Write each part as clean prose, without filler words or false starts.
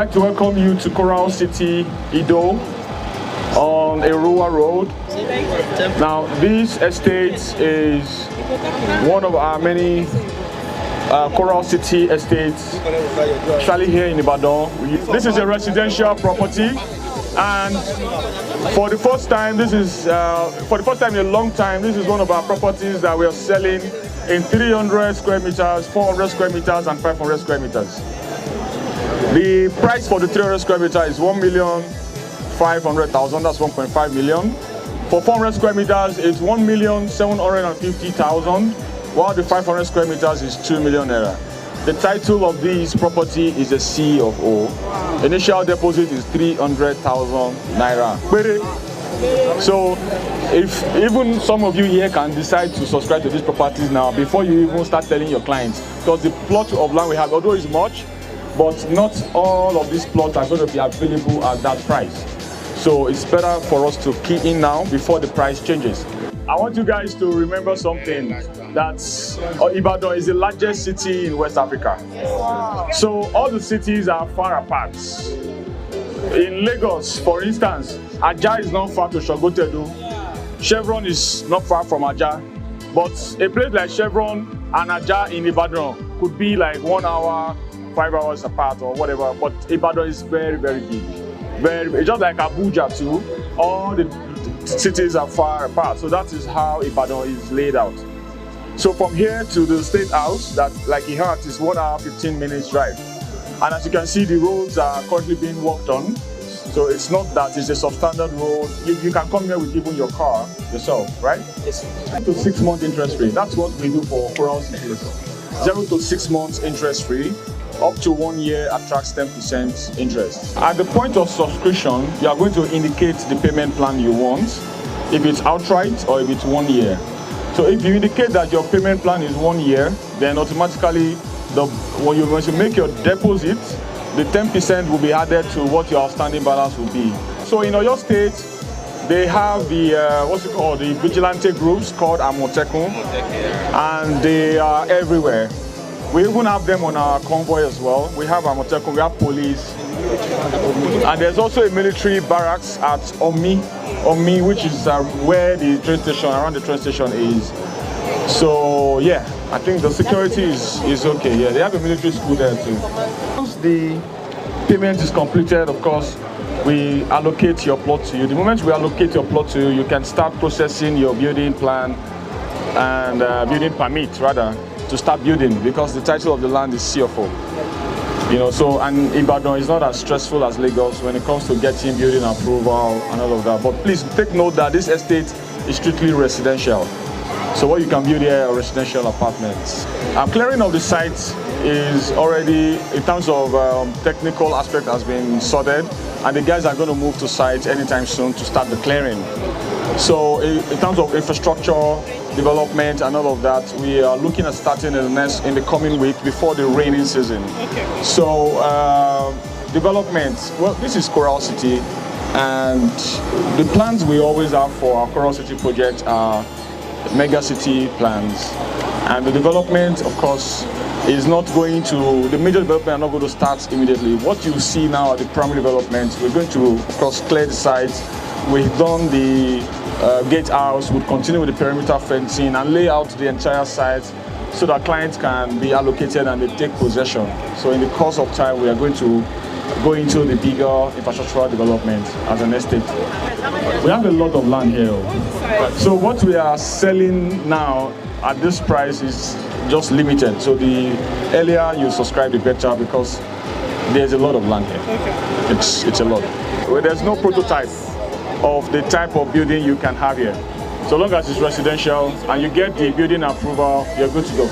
like to welcome you to City IDO on Eruwa Road. Now, this estate is one of our many City estates, especially here in Ibadan. This is a residential property, and for the first time in a long time, this is one of our properties that we are selling in 300 square meters, 400 square meters, and 500 square meters. The price for the 300 square meter is 1,500,000. That's 1.5 million. For 400 square meters, it's 1,750,000, while the 500 square meters is 2 million naira. The title of this property is a C of O. Initial deposit is 300,000 naira. So, if even some of you here can decide to subscribe to these properties now, before you even start telling your clients, because the plot of land we have, although it's much, but not all of these plots are going to be available at that price. So it's better for us to key in now before the price changes. I want you guys to remember something, that Ibadan is the largest city in West Africa. So all the cities are far apart. In Lagos, for instance, Ajah is not far to Sogotedo. Chevron is not far from Ajah. But a place like Chevron and Ajah in Ibadan could be like 1 hour, 5 hours apart or whatever, but Ibadan is very, very big. It's just like Abuja too. All the cities are far apart, so that is how Ibadan is laid out. So from here to the State House, that like you heard, is 1 hour 15 minutes drive. And as you can see, the roads are currently being worked on. So it's not that it's a substandard road. You can come here with even your car yourself, right? Yes. 0 to 6 month interest free. That's what we do for rural cities. 0 to 6 months interest free. Up to 1 year attracts 10% interest. At the point of subscription, you are going to indicate the payment plan you want, if it's outright or if it's 1 year. So if you indicate that your payment plan is 1 year, then automatically, when you make your deposit, the 10% will be added to what your outstanding balance will be. So in Oyo State, they have the the vigilante groups called Amotekun, and they are everywhere. We even have them on our convoy as well. We have Amotekun, we have police, and there's also a military barracks at Omi, which is where the train station, around the train station is. So yeah, I think the security is okay. Yeah, they have a military school there too. Once the payment is completed, of course, we allocate your plot to you. The moment we allocate your plot to you, you can start processing your building plan and building permit rather, to start building, because the title of the land is CFO. You know, so, and Ibadan is not as stressful as Lagos when it comes to getting building approval and all of that. But please take note that this estate is strictly residential. So what you can build here are residential apartments. Clearing of the site is already, in terms of technical aspect, has been sorted, and the guys are going to move to site anytime soon to start the clearing. So in terms of infrastructure, development and all of that, we are looking at starting in the coming week before the rainy season. Okay. So development, well, this is City, and the plans we always have for our City project are megacity plans. And the development, of course, is not going to, the major development are not going to start immediately. What you see now are the primary developments. We're going to, of course, clear the site. We've done the gatehouse. We'll continue with the perimeter fencing and lay out the entire site so that clients can be allocated and they take possession. So in the course of time, we are going to go into the bigger infrastructural development as an estate. We have a lot of land here. So what we are selling now at this price is just limited. So the earlier you subscribe, the better, because there's a lot of land here. It's a lot. Well, there's no prototype of the type of building you can have here. So long as it's residential and you get the building approval, you're good to go.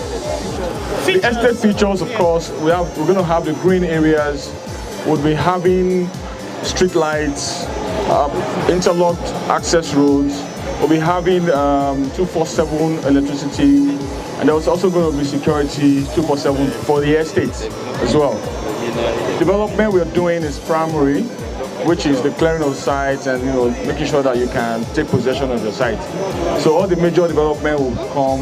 The estate features, of course, we're going to have the green areas. We'll be having street lights, interlocked access roads. We'll be having 247 electricity, and there's also going to be security 247 for the estate as well. Development we're doing is primary, which is the clearing of sites and making sure that you can take possession of your site. So all the major development will come